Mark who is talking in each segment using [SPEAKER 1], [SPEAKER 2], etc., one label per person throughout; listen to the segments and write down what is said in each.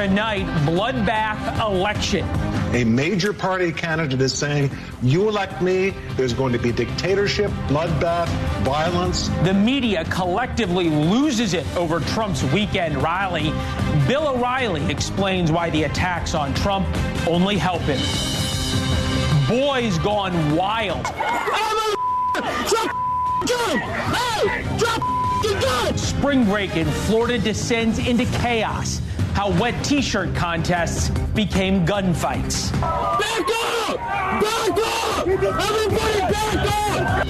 [SPEAKER 1] Tonight, bloodbath election.
[SPEAKER 2] A major party candidate is saying, you elect me, there's going to be dictatorship, bloodbath, violence.
[SPEAKER 1] The media collectively loses it over Trump's weekend rally. Bill O'Reilly explains why the attacks on Trump only help him. Boys gone wild. Spring break in Florida descends into chaos. How wet T-shirt contests became gunfights.
[SPEAKER 3] Back up! Back up! Everybody back up!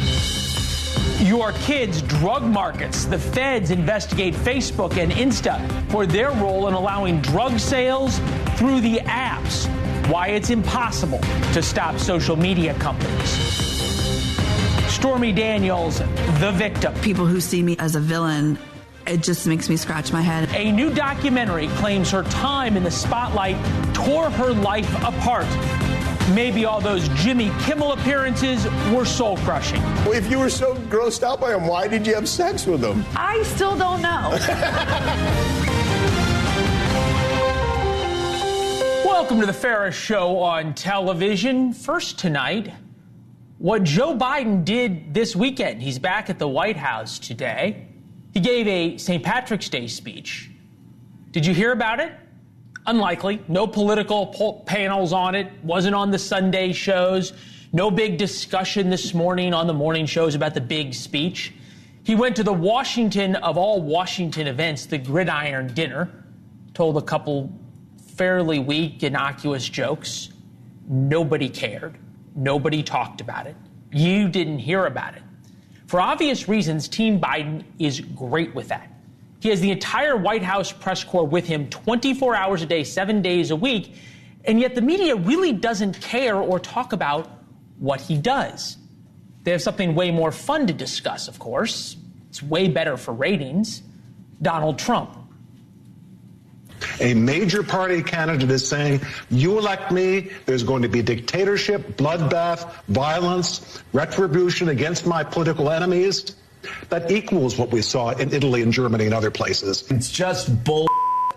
[SPEAKER 1] Your kids' drug markets. The feds investigate Facebook and Insta for their role in allowing drug sales through the apps. Why it's impossible to stop social media companies. Stormy Daniels, the victim.
[SPEAKER 4] People who see me as a villain, it just makes me scratch my head.
[SPEAKER 1] A new documentary claims her time in the spotlight tore her life apart. Maybe all those Jimmy Kimmel appearances were soul-crushing.
[SPEAKER 5] Well, if you were so grossed out by him, why did you have sex with him?
[SPEAKER 4] I still don't know.
[SPEAKER 1] Welcome to the Ferris Show on television. First tonight, what Joe Biden did this weekend. He's back at the White House today. He gave a St. Patrick's Day speech. Did you hear about it? Unlikely. No political panels on it. Wasn't on the Sunday shows. No big discussion this morning on the morning shows about the big speech. He went to the Washington of all Washington events, the Gridiron Dinner, told a couple fairly weak, innocuous jokes. Nobody cared. Nobody talked about it. You didn't hear about it. For obvious reasons, Team Biden is great with that. He has the entire White House press corps with him 24 hours a day, 7 days a week, and yet the media really doesn't care or talk about what he does. They have something way more fun to discuss, of course. It's way better for ratings. Donald Trump.
[SPEAKER 2] A major party candidate is saying, you elect me, there's going to be dictatorship, bloodbath, violence, retribution against my political enemies. That equals what we saw in Italy and Germany and other places.
[SPEAKER 6] It's just bull.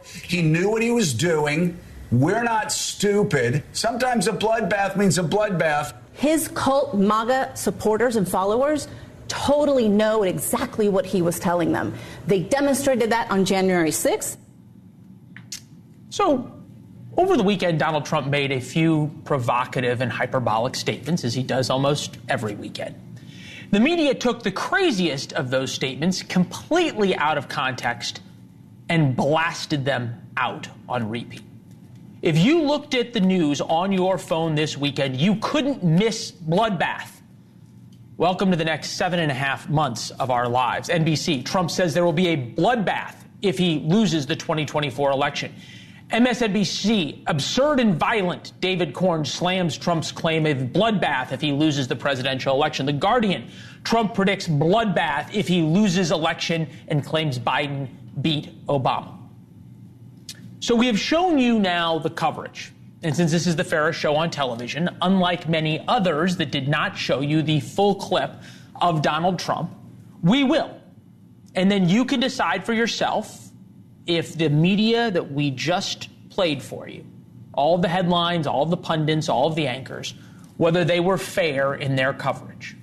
[SPEAKER 6] He knew what he was doing. We're not stupid. Sometimes a bloodbath means a bloodbath.
[SPEAKER 7] His cult MAGA supporters and followers totally know exactly what he was telling them. They demonstrated that on January 6th.
[SPEAKER 1] So, over the weekend, Donald Trump made a few provocative and hyperbolic statements, as he does almost every weekend. The media took the craziest of those statements completely out of context and blasted them out on repeat. If you looked at the news on your phone this weekend, you couldn't miss bloodbath. Welcome to the next 7.5 months of our lives. NBC, Trump says there will be a bloodbath if he loses the 2024 election. MSNBC, absurd and violent. David Corn slams Trump's claim of bloodbath if he loses the presidential election. The Guardian, Trump predicts bloodbath if he loses election and claims Biden beat Obama. So we have shown you now the coverage. And since this is the Ferris Show on television, unlike many others that did not show you the full clip of Donald Trump, we will. And then you can decide for yourself if the media that we just played for you, all the headlines, all the pundits, all of the anchors, whether they were fair in their coverage.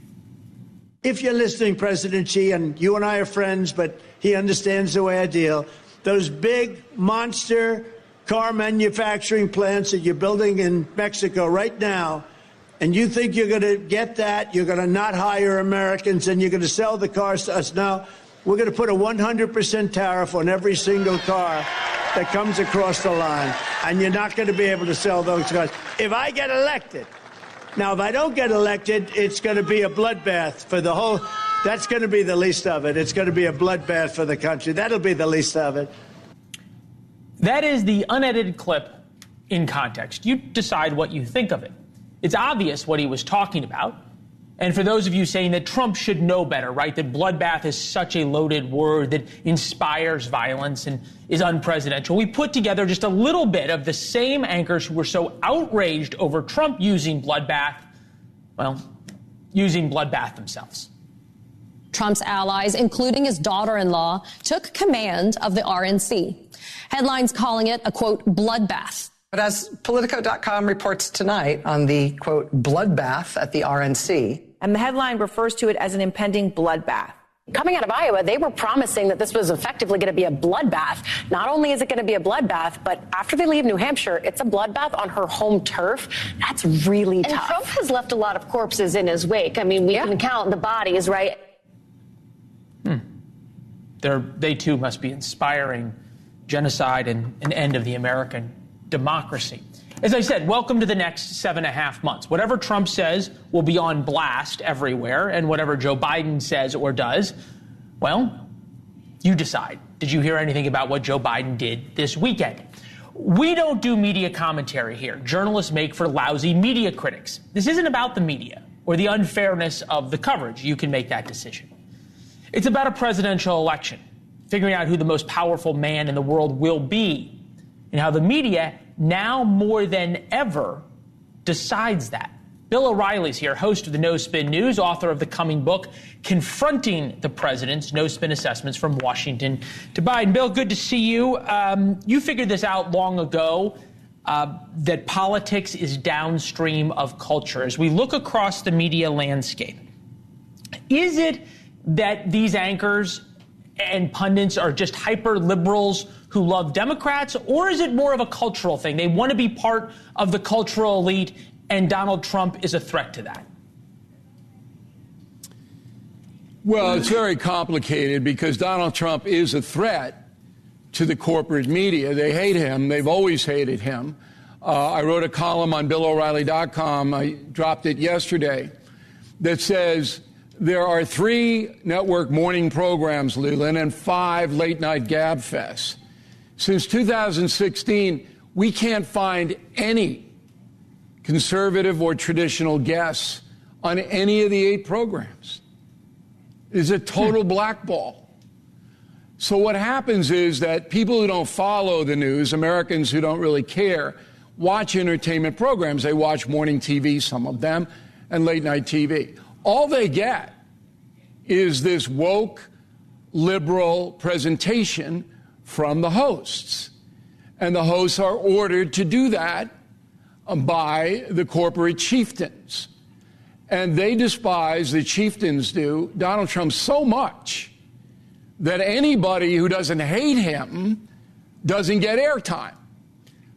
[SPEAKER 8] If you're listening, President Xi, and you and I are friends, but he understands the way I deal, those big monster car manufacturing plants that you're building in Mexico right now, and you think you're going to get that, you're going to not hire Americans, and you're going to sell the cars to us now, we're going to put a 100% tariff on every single car that comes across the line, and you're not going to be able to sell those cars. If I get elected, now if I don't get elected, it's going to be a bloodbath for the whole, that's going to be the least of it. It's going to be a bloodbath for the country. That'll be the least of it.
[SPEAKER 1] That is the unedited clip in context. You decide what you think of it. It's obvious what he was talking about. And for those of you saying that Trump should know better, right, that bloodbath is such a loaded word that inspires violence and is unpresidential, we put together just a little bit of the same anchors who were so outraged over Trump using bloodbath, well, using bloodbath themselves.
[SPEAKER 9] Trump's allies, including his daughter-in-law, took command of the RNC. Headlines calling it a, quote, bloodbath.
[SPEAKER 10] But as Politico.com reports tonight on the, quote, bloodbath at the RNC.
[SPEAKER 7] And the headline refers to it as an impending bloodbath.
[SPEAKER 11] Coming out of Iowa, they were promising that this was effectively going to be a bloodbath. Not only is it going to be a bloodbath, but after they leave New Hampshire, it's a bloodbath on her home turf. That's really tough. And Trump has left a lot of corpses in his wake. I mean, we can count the bodies, right?
[SPEAKER 1] They too must be inspiring genocide and an end of the American democracy. As I said, welcome to the next 7.5 months. Whatever Trump says will be on blast everywhere, and whatever Joe Biden says or does, well, you decide. Did you hear anything about what Joe Biden did this weekend? We don't do media commentary here. Journalists make for lousy media critics. This isn't about the media or the unfairness of the coverage. You can make that decision. It's about a presidential election, figuring out who the most powerful man in the world will be, and how the media, now more than ever, decides that. Bill O'Reilly's here, host of the No Spin News, author of the coming book, Confronting the President's No Spin Assessments from Washington to Biden. Bill, good to see you. You figured this out long ago, that politics is downstream of culture. As we look across the media landscape, is it that these anchors and pundits are just hyper liberals who love Democrats, or is it more of a cultural thing? They want to be part of the cultural elite, and Donald Trump is a threat to that.
[SPEAKER 12] Well, it's very complicated because Donald Trump is a threat to the corporate media. They hate him. They've always hated him. I wrote a column on BillO'Reilly.com. I dropped it yesterday that says there are 3 network morning programs, Leland, and 5 late-night gabfests. Since 2016, we can't find any conservative or traditional guests on any of the 8 programs. It's a total blackball. So what happens is that people who don't follow the news, Americans who don't really care, watch entertainment programs. They watch morning TV, some of them, and late-night TV. All they get is this woke, liberal presentation from the hosts. And the hosts are ordered to do that by the corporate chieftains. And they despise, the chieftains do, Donald Trump so much that anybody who doesn't hate him doesn't get airtime.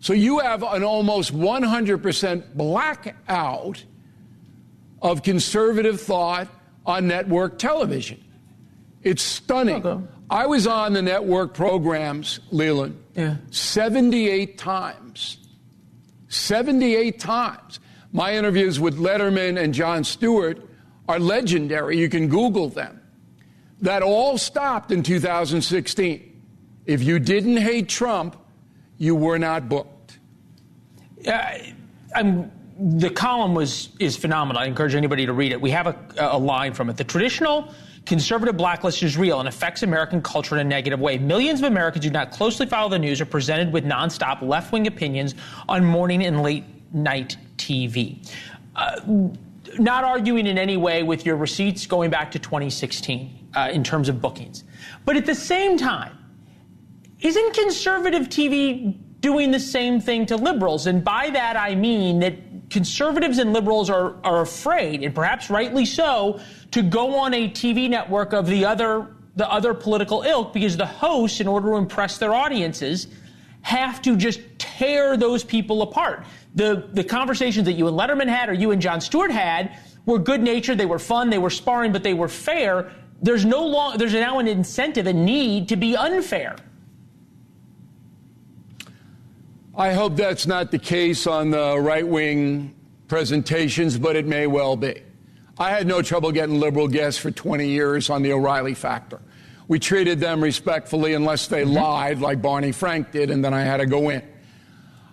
[SPEAKER 12] So you have an almost 100% blackout of conservative thought on network television. It's stunning. Okay. I was on the network programs, Leland, 78 times. 78 times. My interviews with Letterman and Jon Stewart are legendary. You can Google them. That all stopped in 2016. If you didn't hate Trump, you were not booked.
[SPEAKER 1] The column is phenomenal. I encourage anybody to read it. We have a line from it. The traditional conservative blacklist is real and affects American culture in a negative way. Millions of Americans who do not closely follow the news are presented with nonstop left-wing opinions on morning and late-night TV. Not arguing in any way with your receipts going back to 2016 in terms of bookings. But at the same time, isn't conservative TV doing the same thing to liberals? And by that, I mean that conservatives and liberals are afraid, and perhaps rightly so, to go on a TV network of the other political ilk because the hosts, in order to impress their audiences, have to just tear those people apart. The conversations that you and Letterman had or you and Jon Stewart had were good-natured, they were fun, they were sparring, but they were fair. There's now an incentive, a need to be unfair.
[SPEAKER 12] I hope that's not the case on the right-wing presentations, but it may well be. I had no trouble getting liberal guests for 20 years on the O'Reilly Factor. We treated them respectfully unless they lied like Barney Frank did, and then I had to go in.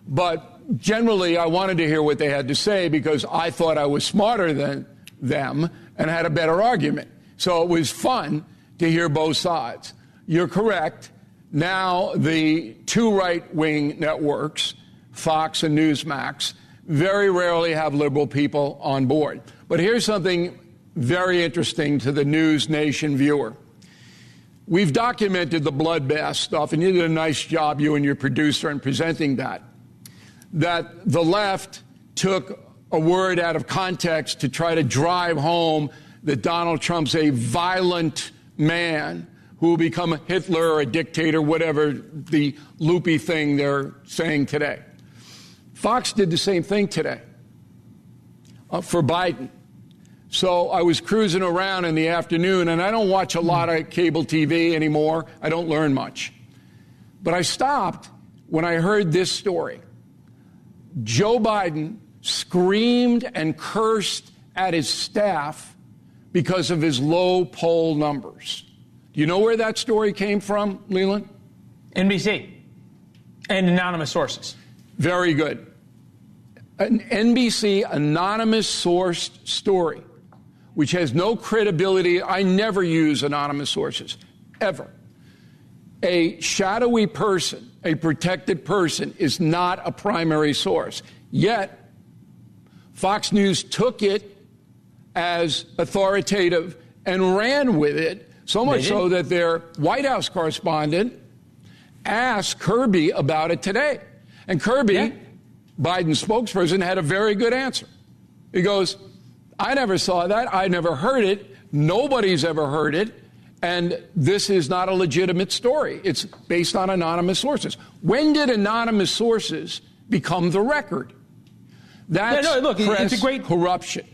[SPEAKER 12] But generally, I wanted to hear what they had to say because I thought I was smarter than them and had a better argument. So it was fun to hear both sides. You're correct. Now the 2 right-wing networks, Fox and Newsmax, very rarely have liberal people on board. But here's something very interesting to the NewsNation viewer. We've documented the bloodbath stuff, and you did a nice job, you and your producer, in presenting that the left took a word out of context to try to drive home that Donald Trump's a violent man who will become a Hitler or a dictator, whatever the loopy thing they're saying today. Fox did the same thing today for Biden. So I was cruising around in the afternoon, and I don't watch a lot of cable TV anymore. I don't learn much. But I stopped when I heard this story. Joe Biden screamed and cursed at his staff because of his low poll numbers. Do you know where that story came from, Leland?
[SPEAKER 1] NBC and anonymous sources.
[SPEAKER 12] Very good. An NBC anonymous sourced story, which has no credibility. I never use anonymous sources, ever. A shadowy person, a protected person, is not a primary source. Yet, Fox News took it as authoritative and ran with it, so much so that their White House correspondent asked Kirby about it today. And Kirby, Biden's spokesperson, had a very good answer. He goes, I never saw that. I never heard it. Nobody's ever heard it. And this is not a legitimate story. It's based on anonymous sources. When did anonymous sources become the record? That's press it's a great corruption.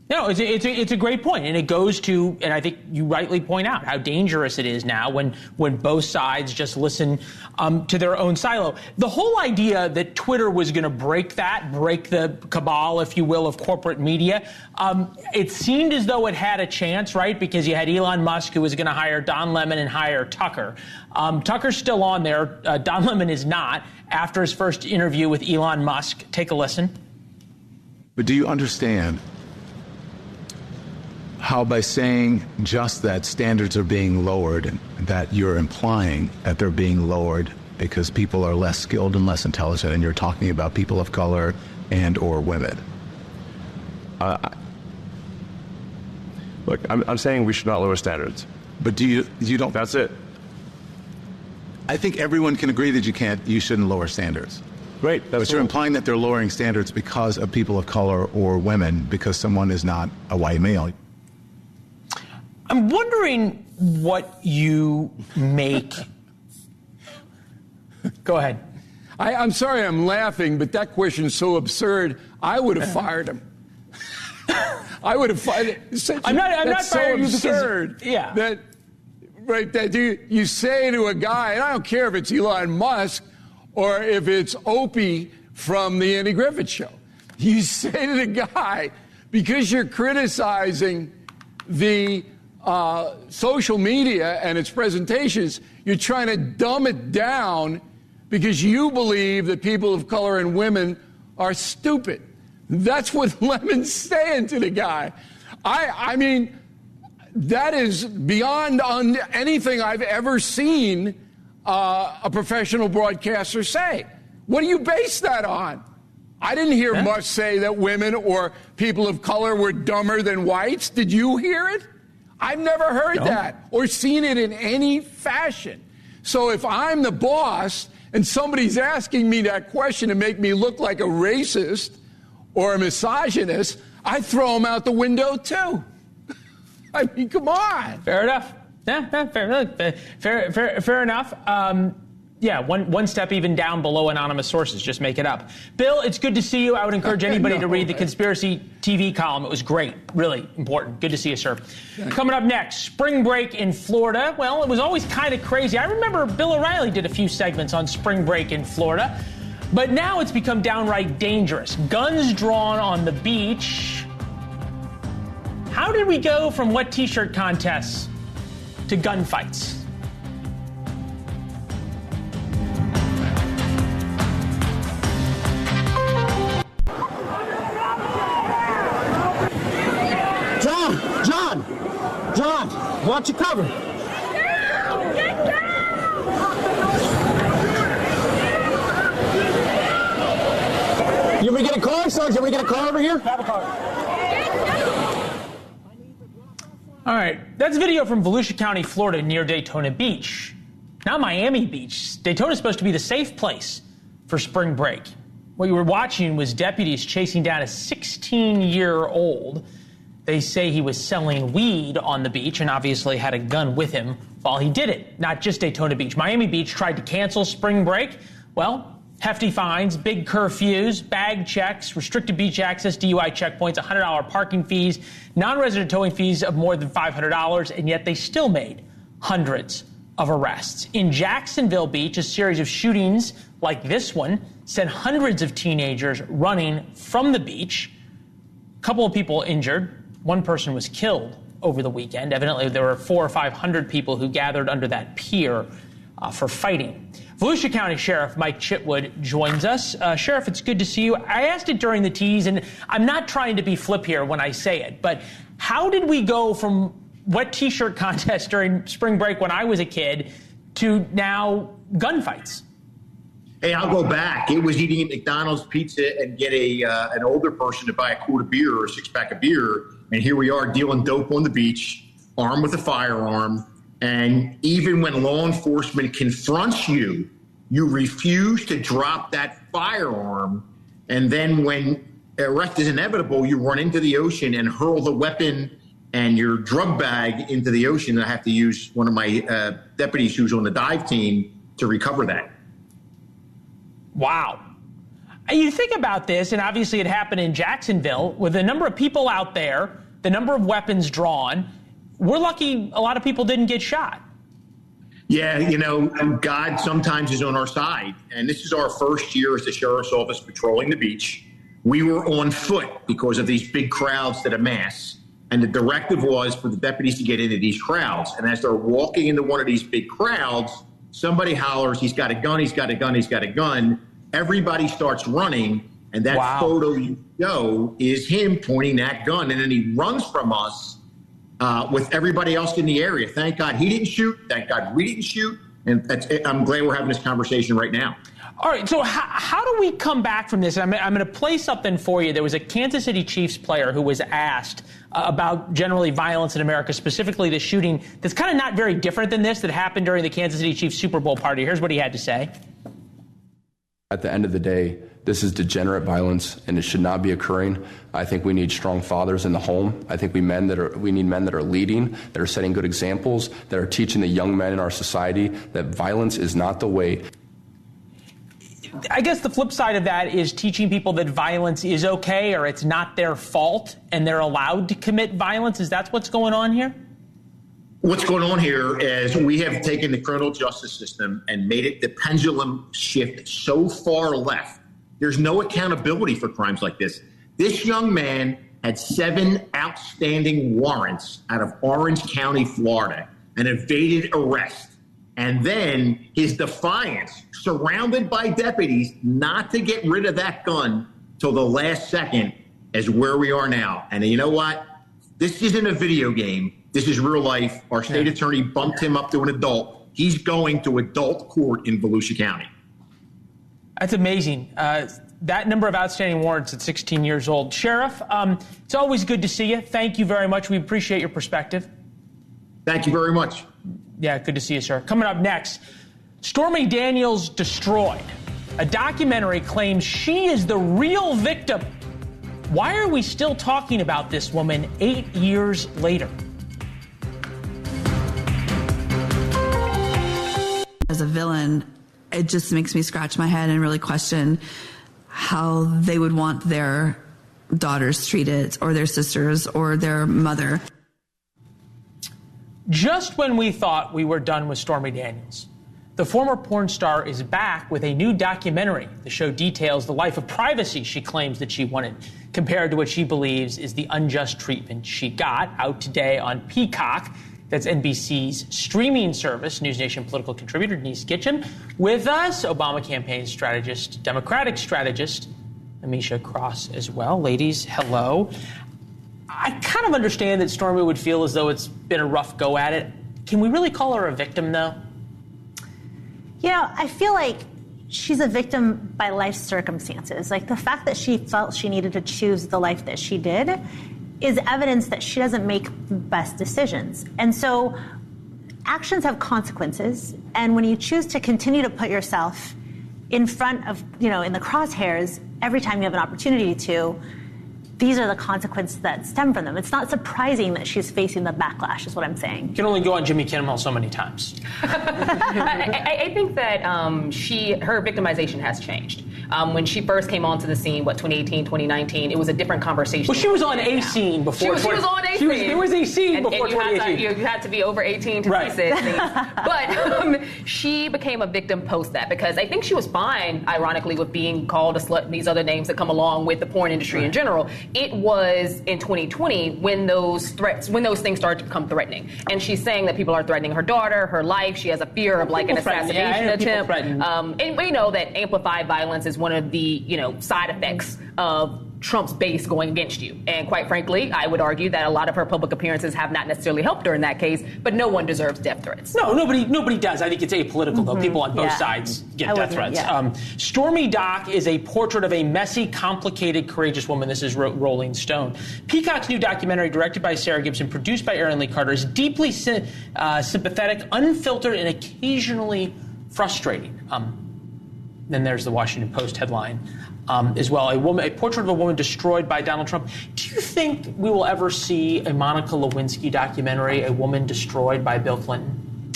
[SPEAKER 1] No, it's a great point, and it goes to, and I think you rightly point out how dangerous it is now when both sides just listen to their own silo. The whole idea that Twitter was going to break the cabal, if you will, of corporate media, it seemed as though it had a chance, right? Because you had Elon Musk, who was going to hire Don Lemon and hire Tucker. Tucker's still on there. Don Lemon is not. After his first interview with Elon Musk, take a listen.
[SPEAKER 13] But do you understand how by saying just that standards are being lowered, that you're implying that they're being lowered because people are less skilled and less intelligent, and you're talking about people of color and or women?
[SPEAKER 14] Look, I'm saying we should not lower standards.
[SPEAKER 13] But do you don't?
[SPEAKER 14] That's it.
[SPEAKER 13] I think everyone can agree that you shouldn't lower standards.
[SPEAKER 14] Great.
[SPEAKER 13] But you're implying that they're lowering standards because of people of color or women, because someone is not a white male.
[SPEAKER 1] I'm wondering what you make. Go ahead.
[SPEAKER 12] I'm sorry I'm laughing, but that question's so absurd, I would have fired him. I would have fired him. I'm not firing you because, that you say to a guy, and I don't care if it's Elon Musk or if it's Opie from the Andy Griffith Show. You say to the guy, because you're criticizing the social media and its presentations, you're trying to dumb it down because you believe that people of color and women are stupid. That's what Lemon's saying to the guy. I mean, that is beyond anything I've ever seen a professional broadcaster say. What do you base that on? I didn't hear Musk say that women or people of color were dumber than whites. Did you hear it? I've never heard that or seen it in any fashion. So if I'm the boss and somebody's asking me that question to make me look like a racist or a misogynist, I throw them out the window too. I mean, come on.
[SPEAKER 1] Fair enough. Fair enough. One step even down below anonymous sources. Just make it up. Bill, it's good to see you. I would encourage anybody to read the Conspiracy TV column. It was great. Really important. Good to see you, sir. Coming up next, spring break in Florida. Well, it was always kind of crazy. I remember Bill O'Reilly did a few segments on spring break in Florida. But now it's become downright dangerous. Guns drawn on the beach. How did we go from wet T-shirt contests to gunfights?
[SPEAKER 3] John, watch your cover. You want me to get a car, Sergeant? We get a car over here? Have a car.
[SPEAKER 1] All right, that's video from Volusia County, Florida, near Daytona Beach. Not Miami Beach. Daytona's supposed to be the safe place for spring break. What you were watching was deputies chasing down a 16-year-old. They say he was selling weed on the beach and obviously had a gun with him while he did it. Not just Daytona Beach. Miami Beach tried to cancel spring break. Well, hefty fines, big curfews, bag checks, restricted beach access, DUI checkpoints, $100 parking fees, non-resident towing fees of more than $500, and yet they still made hundreds of arrests. In Jacksonville Beach, a series of shootings like this one sent hundreds of teenagers running from the beach. A couple of people injured. One person was killed over the weekend. Evidently, there were 400 or 500 people who gathered under that pier for fighting. Volusia County Sheriff Mike Chitwood joins us. Sheriff, it's good to see you. I asked it during the tease, and I'm not trying to be flip here when I say it, but how did we go from wet T-shirt contests during spring break when I was a kid to now gunfights?
[SPEAKER 15] Hey, I'll go back. It was eating at McDonald's pizza and get an older person to buy a quart of beer or a six-pack of beer, and here we are dealing dope on the beach, armed with a firearm. And even when law enforcement confronts you, you refuse to drop that firearm. And then when arrest is inevitable, you run into the ocean and hurl the weapon and your drug bag into the ocean. And I have to use one of my deputies who's on the dive team to recover that.
[SPEAKER 1] Wow. You think about this, and obviously it happened in Jacksonville, with the number of people out there, the number of weapons drawn. We're lucky a lot of people didn't get shot.
[SPEAKER 15] Yeah, you know, God sometimes is on our side. And this is our first year as the sheriff's office patrolling the beach. We were on foot because of these big crowds that amass. And the directive was for the deputies to get into these crowds. And as they're walking into one of these big crowds, somebody hollers, he's got a gun, he's got a gun, he's got a gun. Everybody starts running. And that photo you know is him pointing that gun. And then he runs from us. With everybody else in the area. Thank God he didn't shoot. Thank God we didn't shoot. And I'm glad we're having this conversation right now.
[SPEAKER 1] All right, so how do we come back from this? I'm going to play something for you. There was a Kansas City Chiefs player who was asked about generally violence in America, specifically the shooting that's kind of not very different than this that happened during the Kansas City Chiefs Super Bowl party. Here's what he had to say.
[SPEAKER 14] At the end of the day, this is degenerate violence, and it should not be occurring. I think we need strong fathers in the home. I think we need men that are leading, that are setting good examples, that are teaching the young men in our society that violence is not the way.
[SPEAKER 1] I guess the flip side of that is teaching people that violence is okay or it's not their fault and they're allowed to commit violence. Is that what's going on here?
[SPEAKER 15] What's going on here is we have taken the criminal justice system and made it the pendulum shift so far left. There's no accountability for crimes like this. This young man had 7 outstanding warrants out of Orange County, Florida, and evaded arrest. And then his defiance, surrounded by deputies, not to get rid of that gun till the last second, is where we are now. And you know what? This isn't a video game. This is real life. Our state attorney bumped him up to an adult. He's going to adult court in Volusia County.
[SPEAKER 1] That's amazing. That number of outstanding warrants at 16 years old. Sheriff, it's always good to see you. Thank you very much. We appreciate your perspective.
[SPEAKER 15] Thank you very much.
[SPEAKER 1] Yeah, good to see you, sir. Coming up next, Stormy Daniels destroyed. A documentary claims she is the real victim. Why are we still talking about this woman 8 years later?
[SPEAKER 4] As a villain, it just makes me scratch my head and really question how they would want their daughters treated, or their sisters, or their mother.
[SPEAKER 1] Just when we thought we were done with Stormy Daniels, the former porn star is back with a new documentary. The show details the life of privacy she claims that she wanted, compared to what she believes is the unjust treatment she got. Out today on Peacock. That's NBC's streaming service. NewsNation political contributor Denise Gitcham with us, Obama campaign strategist, Democratic strategist, Amisha Cross as well. Ladies, hello. I kind of understand that Stormy would feel as though it's been a rough go at it. Can we really call her a victim, though?
[SPEAKER 16] You know, I feel like she's a victim by life circumstances. Like the fact that she felt she needed to choose the life that she did is evidence that she doesn't make the best decisions. And so actions have consequences. And when you choose to continue to put yourself in front of, in the crosshairs every time you have an opportunity to, these are the consequences that stem from them. It's not surprising that she's facing the backlash, is what I'm saying.
[SPEAKER 1] You can only go on Jimmy Kimmel so many times.
[SPEAKER 17] I think that her victimization has changed. When she first came onto the scene, 2018, 2019, it was a different conversation.
[SPEAKER 1] Well, she was on a scene before.
[SPEAKER 17] She was on a scene.
[SPEAKER 1] There was a scene before 2018.
[SPEAKER 17] You had to be over 18 to be said things. But she became a victim post that, because I think she was fine, ironically, with being called a slut and these other names that come along with the porn industry in general. It was in 2020 when those things started to become threatening. And she's saying that people are threatening her daughter, her life. She has a fear of an assassination attempt. And we know that amplified violence is one of the, side effects of Trump's base going against you. And quite frankly, I would argue that a lot of her public appearances have not necessarily helped her in that case, but no one deserves death threats.
[SPEAKER 1] No, nobody does. I think it's apolitical, though. People on both sides get death threats. Stormy Doc is a portrait of a messy, complicated, courageous woman. This is Rolling Stone. Peacock's new documentary, directed by Sarah Gibson, produced by Aaron Lee Carter, is deeply sympathetic, unfiltered, and occasionally frustrating. Then there's the Washington Post headline as well. A portrait of a woman destroyed by Donald Trump. Do you think we will ever see a Monica Lewinsky documentary, a woman destroyed by Bill Clinton?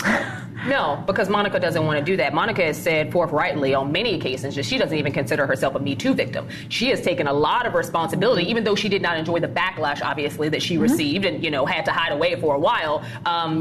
[SPEAKER 17] No, because Monica doesn't want to do that. Monica has said forthrightly on many occasions that she doesn't even consider herself a Me Too victim. She has taken a lot of responsibility, even though she did not enjoy the backlash, obviously, that she received and, had to hide away for a while.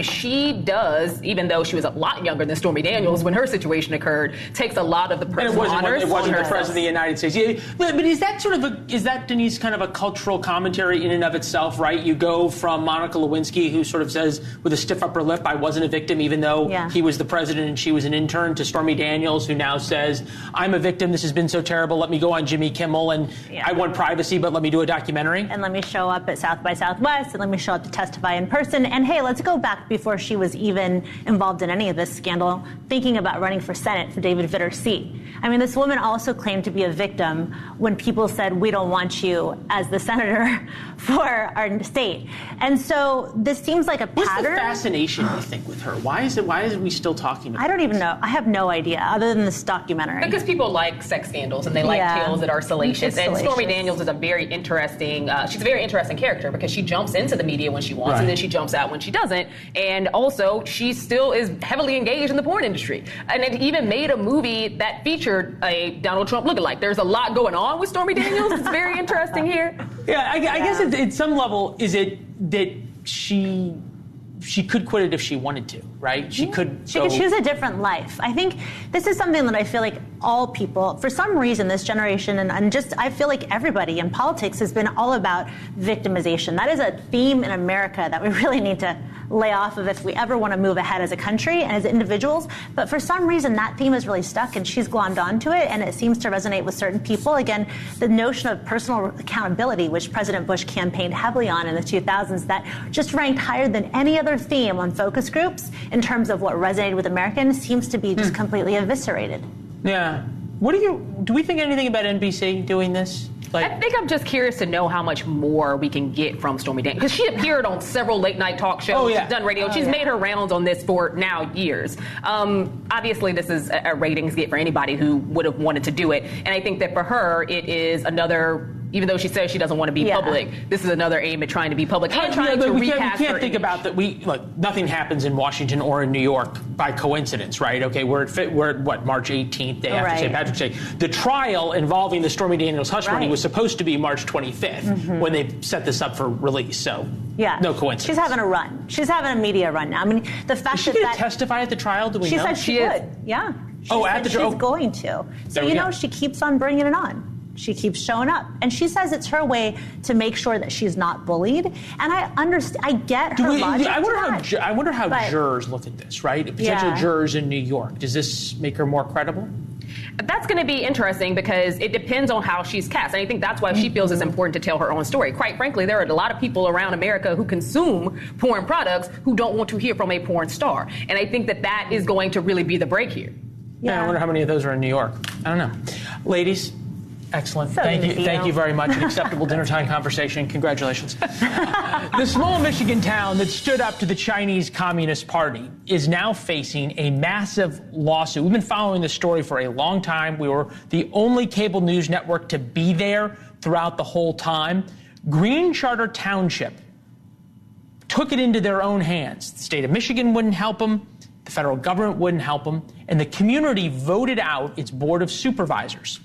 [SPEAKER 17] She does, even though she was a lot younger than Stormy Daniels when her situation occurred, takes a lot of the personal honors.
[SPEAKER 1] It wasn't the President of the United States. Yeah, but is that, Denise, kind of a cultural commentary in and of itself, right? You go from Monica Lewinsky, who sort of says with a stiff upper lip, I wasn't a victim, even though he was the president and she was an intern, to Stormy Daniels, who now says, I'm a victim, this has been so terrible, let me go on Jimmy Kimmel, and I want privacy, but let me do a documentary.
[SPEAKER 16] And let me show up at South by Southwest, and let me show up to testify in person. And hey, let's go back before she was even involved in any of this scandal, thinking about running for Senate for David Vitter's seat. I mean, this woman also claimed to be a victim when people said, we don't want you as the senator for our state. And so this seems like a pattern.
[SPEAKER 1] What's the fascination, you think, with her? Why is we still talking about
[SPEAKER 16] I don't even know. I have no idea, other than this documentary.
[SPEAKER 17] Because people like sex scandals and they like tales that are salacious. And Stormy Daniels is a very interesting, she's a very interesting character because she jumps into the media when she wants and then she jumps out when she doesn't. And also, she still is heavily engaged in the porn industry. And it even made a movie that featured a Donald Trump lookalike. There's a lot going on with Stormy Daniels. It's very interesting here.
[SPEAKER 1] I guess at some level, is it that she could quit it if she wanted to, right? She could
[SPEAKER 16] choose a different life. I think this is something that I feel like all people, for some reason, this generation, and just I feel like everybody in politics has been all about victimization. That is a theme in America that we really need to lay off of if we ever want to move ahead as a country and as individuals. But for some reason, that theme is really stuck, and she's glommed onto it, and it seems to resonate with certain people. Again, the notion of personal accountability, which President Bush campaigned heavily on in the 2000s, that just ranked higher than any other theme on focus groups in terms of what resonated with Americans, seems to be just completely eviscerated.
[SPEAKER 1] Yeah. Do we think anything about NBC doing this?
[SPEAKER 17] I think I'm just curious to know how much more we can get from Stormy Daniels, because she appeared on several late night talk shows. She's done radio. She's made her rounds on this for now years. Obviously, this is a ratings get for anybody who would have wanted to do it. And I think that for her, it is another, even though she says she doesn't want to be public, this is another aim at trying to be public and trying to recast her.
[SPEAKER 1] We can't think about that. Nothing happens in Washington or in New York by coincidence, right? Okay, we're at what, March 18th, day after St. Patrick's Day. The trial involving the Stormy Daniels hush money was supposed to be March 25th when they set this up for release. So no coincidence.
[SPEAKER 16] She's having a run. She's having a media run now. I mean, the fact
[SPEAKER 1] is she going to testify at the trial? Do we know?
[SPEAKER 16] She said she would. Yeah. She's going to. So she keeps on bringing it on. She keeps showing up, and she says it's her way to make sure that she's not bullied. And I understand. I get her logic.
[SPEAKER 1] I wonder how jurors look at this, right? Potential jurors in New York. Does this make her more credible?
[SPEAKER 17] That's going to be interesting because it depends on how she's cast. And I think that's why she feels it's important to tell her own story. Quite frankly, there are a lot of people around America who consume porn products who don't want to hear from a porn star. And I think that is going to really be the break here.
[SPEAKER 1] Yeah, I wonder how many of those are in New York. I don't know. Ladies, Excellent.
[SPEAKER 16] So
[SPEAKER 1] Thank you very much. An acceptable dinner time conversation. Congratulations. The small Michigan town that stood up to the Chinese Communist Party is now facing a massive lawsuit. We've been following this story for a long time. We were the only cable news network to be there throughout the whole time. Green Charter Township took it into their own hands. The state of Michigan wouldn't help them. The federal government wouldn't help them. And the community voted out its board of supervisors.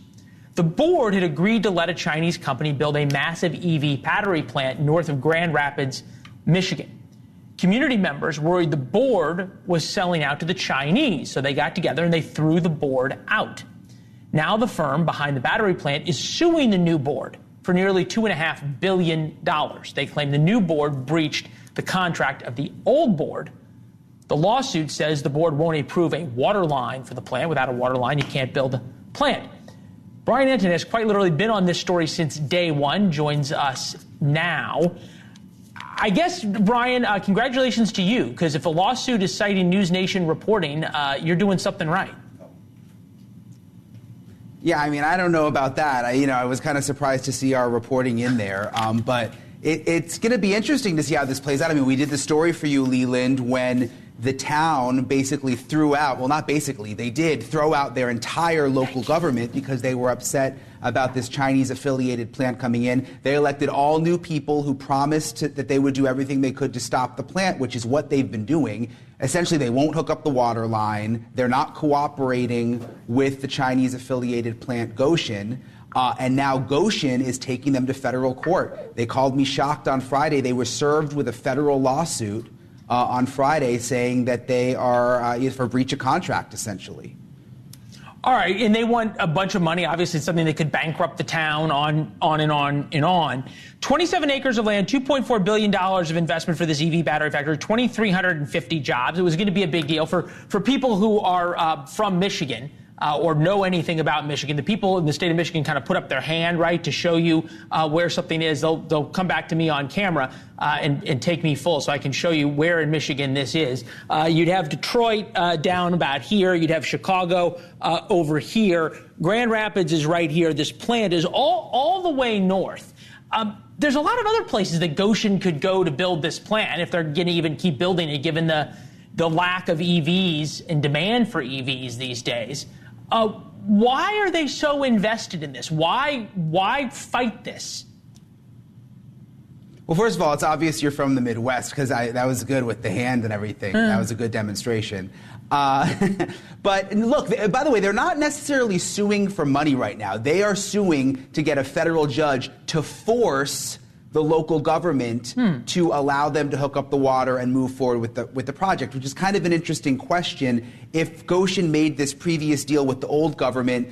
[SPEAKER 1] The board had agreed to let a Chinese company build a massive EV battery plant north of Grand Rapids, Michigan. Community members worried the board was selling out to the Chinese, so they got together and they threw the board out. Now the firm behind the battery plant is suing the new board for nearly $2.5 billion. They claim the new board breached the contract of the old board. The lawsuit says the board won't approve a water line for the plant. Without a water line, you can't build a plant. Brian Anton has quite literally been on this story since day one, joins us now. I guess, Brian, congratulations to you, because if a lawsuit is citing NewsNation reporting, you're doing something right.
[SPEAKER 18] Yeah, I mean, I don't know about that. I was kind of surprised to see our reporting in there, but it's going to be interesting to see how this plays out. I mean, we did the story for you, Leland, when the town basically threw out, well, not basically, they did throw out their entire local government because they were upset about this Chinese-affiliated plant coming in. They elected all new people who promised that they would do everything they could to stop the plant, which is what they've been doing. Essentially, they won't hook up the water line. They're not cooperating with the Chinese-affiliated plant Goshen. And now Goshen is taking them to federal court. They called me shocked on Friday. They were served with a federal lawsuit on Friday saying that they are for breach of contract, essentially.
[SPEAKER 1] All right, and they want a bunch of money. Obviously, it's something that could bankrupt the town on and on and on. 27 acres of land, $2.4 billion of investment for this EV battery factory, 2,350 jobs. It was going to be a big deal for people who are from Michigan. Or know anything about Michigan. The people in the state of Michigan kind of put up their hand, right, to show you where something is. They'll come back to me on camera and take me full so I can show you where in Michigan this is. You'd have Detroit down about here. You'd have Chicago over here. Grand Rapids is right here. This plant is all the way north. There's a lot of other places that Goshen could go to build this plant if they're going to even keep building it, given the lack of EVs and demand for EVs these days. Why are they so invested in this? Why fight this?
[SPEAKER 18] Well, first of all, it's obvious you're from the Midwest because that was good with the hand and everything. That was a good demonstration. But look, by the way, they're not necessarily suing for money right now. They are suing to get a federal judge to force the local government to allow them to hook up the water and move forward with the project, which is kind of an interesting question. If Goshen made this previous deal with the old government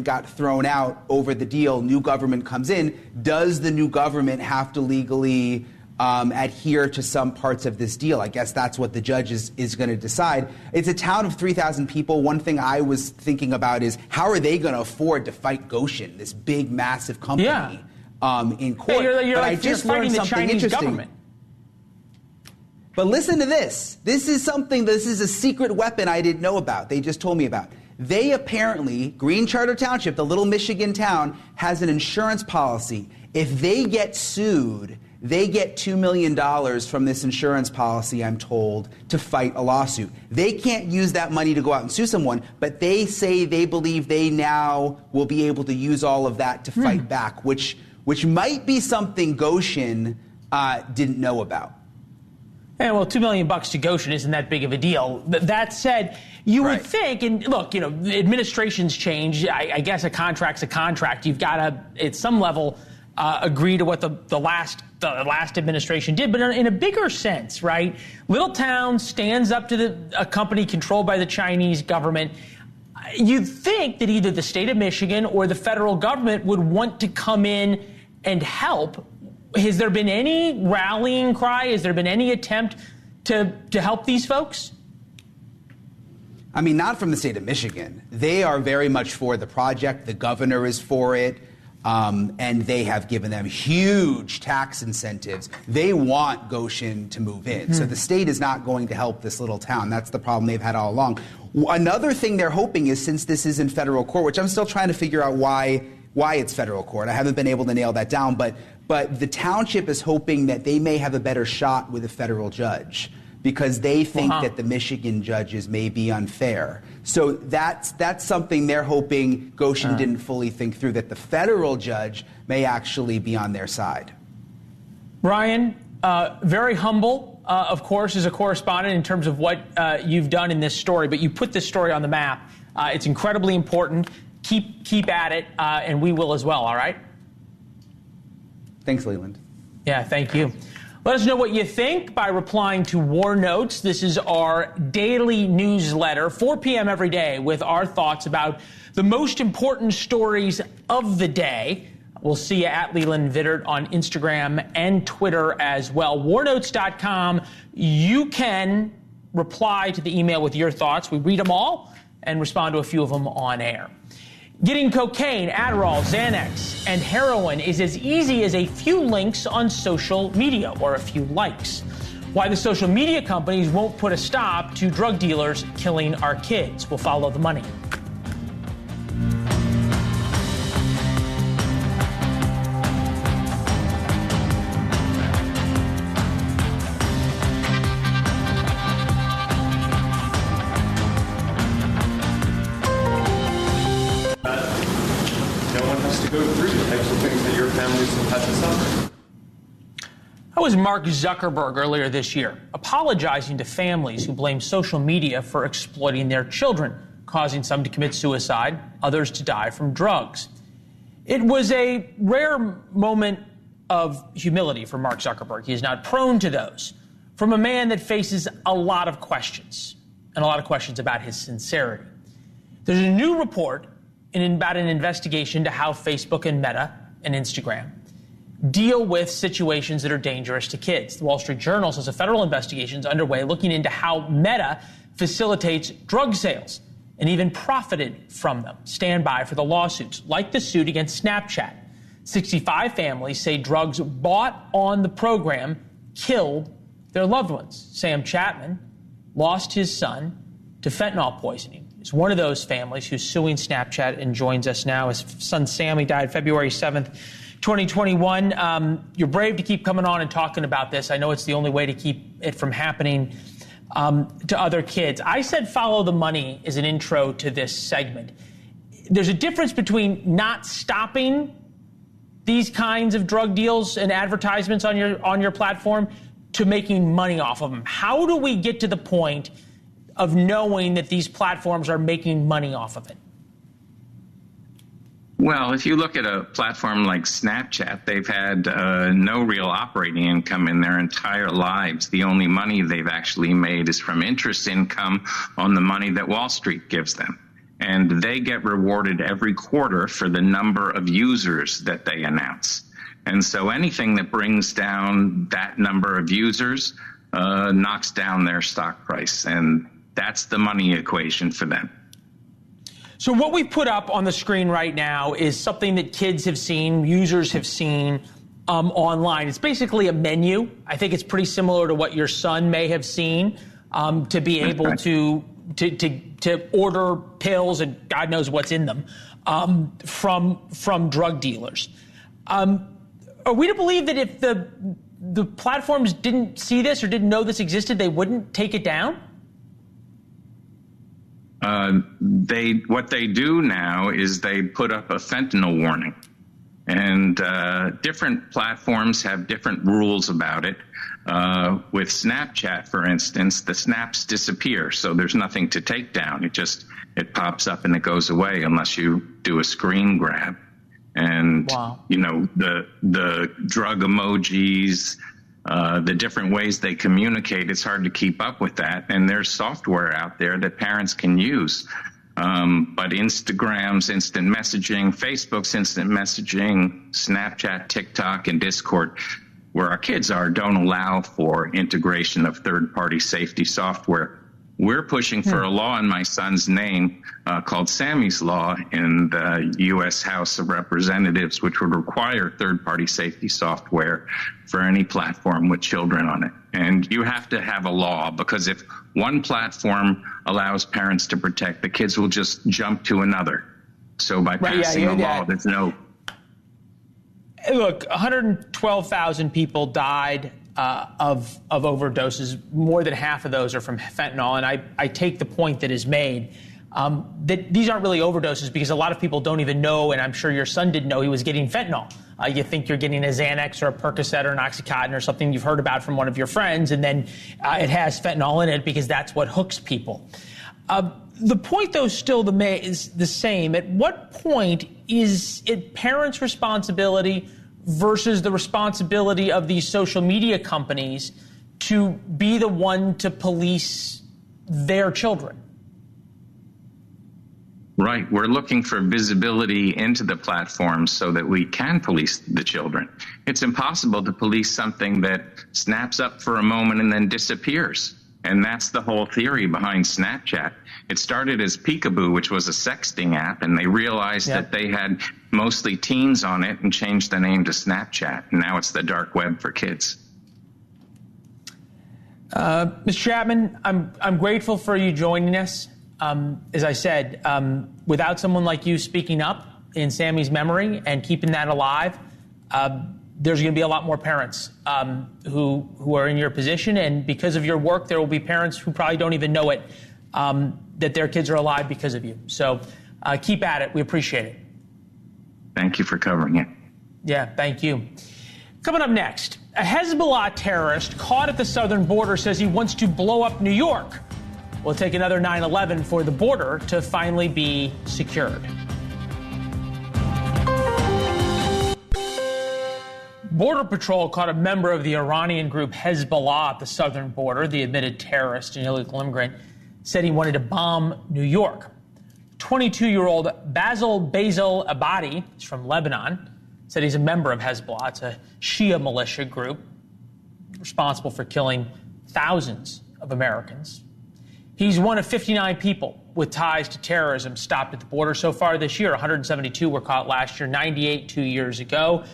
[SPEAKER 18] got thrown out over the deal, new government comes in, does the new government have to legally adhere to some parts of this deal? I guess that's what the judge is going to decide. It's a town of 3,000 people. One thing I was thinking about is how are they going to afford to fight Goshen, this big, massive company? Yeah. In court.
[SPEAKER 1] Hey, but I just learned something interesting. Government.
[SPEAKER 18] But listen to this. This is a secret weapon I didn't know about. They just told me about. They apparently, Green Charter Township, the little Michigan town, has an insurance policy. If they get sued, they get $2 million from this insurance policy, I'm told, to fight a lawsuit. They can't use that money to go out and sue someone, but they say they believe they now will be able to use all of that to fight back, which might be something Goshen didn't know about.
[SPEAKER 1] Yeah, well, $2 million to Goshen isn't that big of a deal. That said, you would think, and look, administrations change. I guess a contract's a contract. You've got to, at some level, agree to what the last administration did. But in a bigger sense, right? Little town stands up to a company controlled by the Chinese government. You'd think that either the state of Michigan or the federal government would want to come in and help. Has there been any rallying cry? Has there been any attempt to help these folks?
[SPEAKER 18] I mean, not from the state of Michigan. They are very much for the project. The governor is for it. And they have given them huge tax incentives. They want Goshen to move in. So the state is not going to help this little town. That's the problem they've had all along. Another thing they're hoping is, since this is in federal court, which I'm still trying to figure out why why it's federal court. I haven't been able to nail that down, but the township is hoping that they may have a better shot with a federal judge because they think that the Michigan judges may be unfair. So that's something they're hoping Goshen didn't fully think through, that the federal judge may actually be on their side.
[SPEAKER 1] Ryan, very humble, of course, as a correspondent in terms of what you've done in this story, but you put this story on the map. It's incredibly important. Keep at it, and we will as well, all right?
[SPEAKER 18] Thanks, Leland.
[SPEAKER 1] Yeah, thank you. Let us know what you think by replying to War Notes. This is our daily newsletter, 4 p.m. every day, with our thoughts about the most important stories of the day. We'll see you at Leland Vittert on Instagram and Twitter as well. Warnotes.com. You can reply to the email with your thoughts. We read them all and respond to a few of them on air. Getting cocaine, Adderall, Xanax, and heroin is as easy as a few links on social media or a few likes. Why the social media companies won't put a stop to drug dealers killing our kids. We'll follow the money. That was Mark Zuckerberg earlier this year, apologizing to families who blame social media for exploiting their children, causing some to commit suicide, others to die from drugs. It was a rare moment of humility for Mark Zuckerberg. He is not prone to those, from a man that faces a lot of questions, and a lot of questions about his sincerity. There's a new report about an investigation to how Facebook and Meta and Instagram deal with situations that are dangerous to kids. The Wall Street Journal says a federal investigation is underway looking into how Meta facilitates drug sales and even profited from them. Stand by for the lawsuits, like the suit against Snapchat. 65 families say drugs bought on the program killed their loved ones. Sam Chapman lost his son to fentanyl poisoning. He's one of those families who's suing Snapchat and joins us now. His son Sammy died February 7th, 2021. You're brave to keep coming on and talking about this. I know it's the only way to keep it from happening to other kids. I said follow the money as an intro to this segment. There's a difference between not stopping these kinds of drug deals and advertisements on your platform to making money off of them. How do we get to the point of knowing that these platforms are making money off of it?
[SPEAKER 19] Well, if you look at a platform like Snapchat, they've had no real operating income in their entire lives. The only money they've actually made is from interest income on the money that Wall Street gives them. And they get rewarded every quarter for the number of users that they announce. And so anything that brings down that number of users knocks down their stock price. And that's the money equation for them.
[SPEAKER 1] So what we put up on the screen right now is something that kids have seen, users have seen online. It's basically a menu. I think it's pretty similar to what your son may have seen, to be able to order pills and God knows what's in them from drug dealers. Are we to believe that if the platforms didn't see this or didn't know this existed, they wouldn't take it down?
[SPEAKER 19] What they do now is they put up a fentanyl warning, and different platforms have different rules about it. With Snapchat, for instance, the snaps disappear, so there's nothing to take down. It pops up and it goes away unless you do a screen grab. And you know, the drug emojis, the different ways they communicate, it's hard to keep up with that. And there's software out there that parents can use. But Instagram's instant messaging, Facebook's instant messaging, Snapchat, TikTok, and Discord, where our kids are, don't allow for integration of third-party safety software. We're pushing for a law in my son's name called Sammy's Law in the U.S. House of Representatives, which would require third-party safety software for any platform with children on it. And you have to have a law, because if one platform allows parents to protect, the kids will just jump to another. So by passing a law, there's no
[SPEAKER 1] Look, 112,000 people died of overdoses. More than half of those are from fentanyl. And I take the point that is made that these aren't really overdoses because a lot of people don't even know, and I'm sure your son didn't know he was getting fentanyl. You think you're getting a Xanax or a Percocet or an Oxycontin or something you've heard about from one of your friends, and then it has fentanyl in it because that's what hooks people. The point, though, still is the same. At what point is it parents' responsibility versus the responsibility of these social media companies to be the one to police their children?
[SPEAKER 19] Right. We're looking for visibility into the platforms so that we can police the children. It's impossible to police something that snaps up for a moment and then disappears. And that's the whole theory behind Snapchat. It started as Peekaboo, which was a sexting app, and they realized that they had mostly teens on it and changed the name to Snapchat. And now it's the dark web for kids.
[SPEAKER 1] Mr. Chapman, I'm grateful for you joining us. As I said, without someone like you speaking up in Sammy's memory and keeping that alive, there's going to be a lot more parents who are in your position. And because of your work, there will be parents who probably don't even know it, that their kids are alive because of you. So keep at it. We appreciate it.
[SPEAKER 19] Thank you for covering it.
[SPEAKER 1] Yeah, thank you. Coming up next, a Hezbollah terrorist caught at the southern border says he wants to blow up New York. We'll take another 9/11 for the border to finally be secured. Border Patrol caught a member of the Iranian group Hezbollah at the southern border. The admitted terrorist and illegal immigrant said he wanted to bomb New York. 22-year-old Basil Abadi, he's from Lebanon, said he's a member of Hezbollah. It's a Shia militia group responsible for killing thousands of Americans. He's one of 59 people with ties to terrorism stopped at the border so far this year. 172 were caught last year, 98 2 years ago.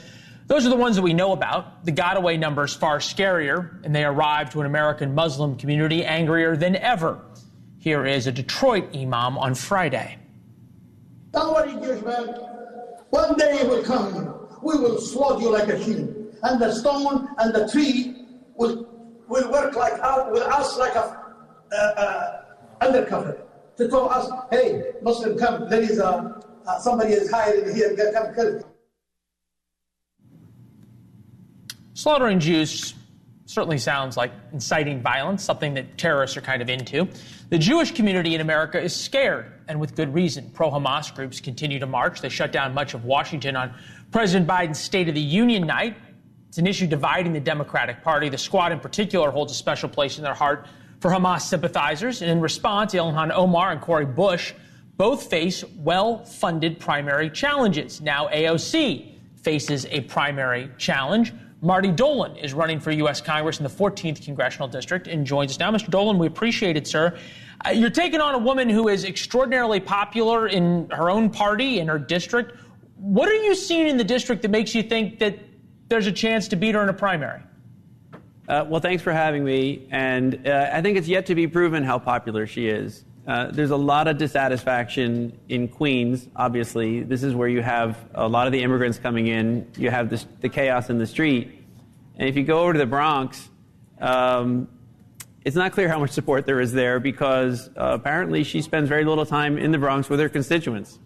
[SPEAKER 1] Those are the ones that we know about. The got-away number is far scarier, and they arrived to an American Muslim community angrier than ever. Here is a Detroit imam on Friday.
[SPEAKER 20] Don't worry, Jewish man. One day will come. We will slaughter you like a sheep, and the stone and the tree will work with us like a undercover to tell us, hey, Muslim, come, there is somebody is hiding here, come kill him.
[SPEAKER 1] Slaughtering Jews certainly sounds like inciting violence, something that terrorists are kind of into. The Jewish community in America is scared, and with good reason. Pro-Hamas groups continue to march. They shut down much of Washington on President Biden's State of the Union night. It's an issue dividing the Democratic Party. The Squad in particular holds a special place in their heart for Hamas sympathizers. And in response, Ilhan Omar and Cori Bush both face well-funded primary challenges. Now AOC faces a primary challenge. Marty Dolan is running for U.S. Congress in the 14th Congressional District and joins us now. Mr. Dolan, we appreciate it, sir. You're taking on a woman who is extraordinarily popular in her own party, in her district. What are you seeing in the district that makes you think that there's a chance to beat her in a primary?
[SPEAKER 21] Well, thanks for having me. And I think it's yet to be proven how popular she is. There's a lot of dissatisfaction in Queens, obviously. This is where you have a lot of the immigrants coming in. You have the chaos in the street. And if you go over to the Bronx, it's not clear how much support there is there because apparently she spends very little time in the Bronx with her constituents.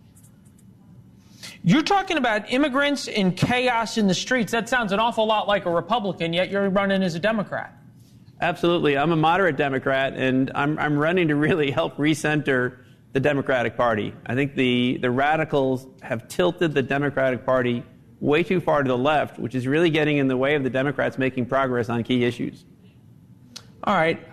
[SPEAKER 1] You're talking about immigrants and chaos in the streets. That sounds an awful lot like a Republican, yet you're running as a Democrat.
[SPEAKER 21] Absolutely. I'm a moderate Democrat, and I'm running to really help recenter the Democratic Party. I think the radicals have tilted the Democratic Party way too far to the left, which is really getting in the way of the Democrats making progress on key issues.
[SPEAKER 1] All right.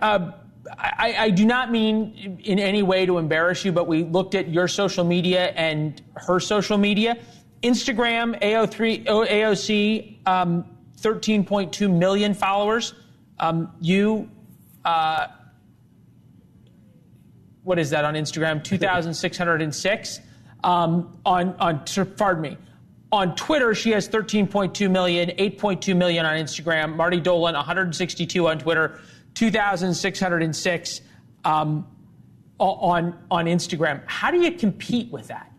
[SPEAKER 1] I do not mean in any way to embarrass you, but we looked at your social media and her social media. Instagram, AOC, 13.2 million followers. What is that on Instagram? 2,606. Pardon me. On Twitter, she has 13.2 million, 8.2 million on Instagram. Marty Dolan, 162 on Twitter, 2,606 on Instagram. How do you compete with that?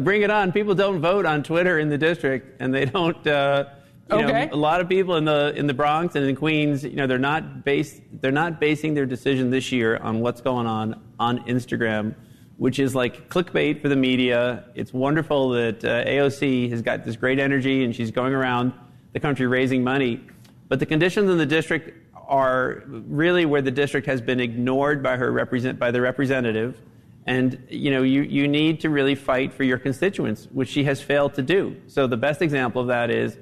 [SPEAKER 21] Bring it on. People don't vote on Twitter in the district, and they don't. A lot of people in the Bronx and in Queens, they're not basing their decision this year on what's going on Instagram, which is like clickbait for the media. It's wonderful that AOC has got this great energy and she's going around the country raising money, but the conditions in the district are really where the district has been ignored by the representative. And, you need to really fight for your constituents, which she has failed to do. So the best example of that is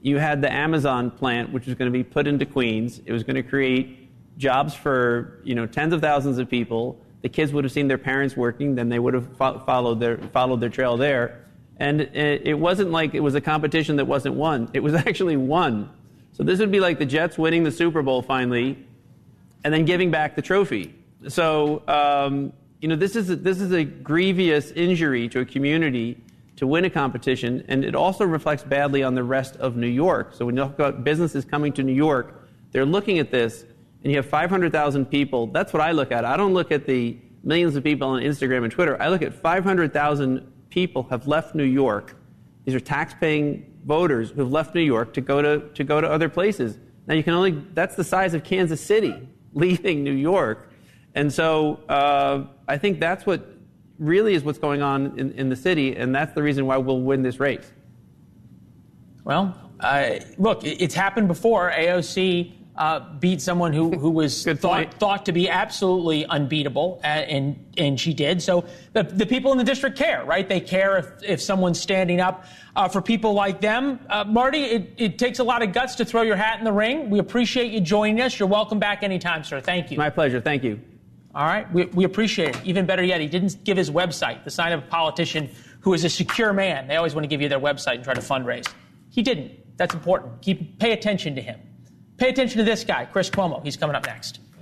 [SPEAKER 21] you had the Amazon plant, which was going to be put into Queens. It was going to create jobs for, tens of thousands of people. The kids would have seen their parents working, then they would have followed their trail there. And it wasn't like it was a competition that wasn't won. It was actually won. So this would be like the Jets winning the Super Bowl finally, and then giving back the trophy. So, this is a grievous injury to a community to win a competition, and it also reflects badly on the rest of New York. So when you talk about businesses coming to New York, they're looking at this, and you have 500,000 people. That's what I look at. I don't look at the millions of people on Instagram and Twitter. I look at 500,000 people have left New York. These are tax-paying voters who have left New York to go to other places. Now that's the size of Kansas City leaving New York. And so I think that's what really is what's going on in the city, and that's the reason why we'll win this race.
[SPEAKER 1] Well, look, it's happened before. AOC beat someone who was thought to be absolutely unbeatable, and she did. So the people in the district care, right? They care if someone's standing up for people like them. Marty, it takes a lot of guts to throw your hat in the ring. We appreciate you joining us. You're welcome back anytime, sir. Thank you.
[SPEAKER 21] My pleasure. Thank you.
[SPEAKER 1] All right. We appreciate it. Even better yet, he didn't give his website, the sign of a politician who is a secure man. They always want to give you their website and try to fundraise. He didn't. That's important. Pay attention to him. Pay attention to this guy, Chris Cuomo. He's coming up next.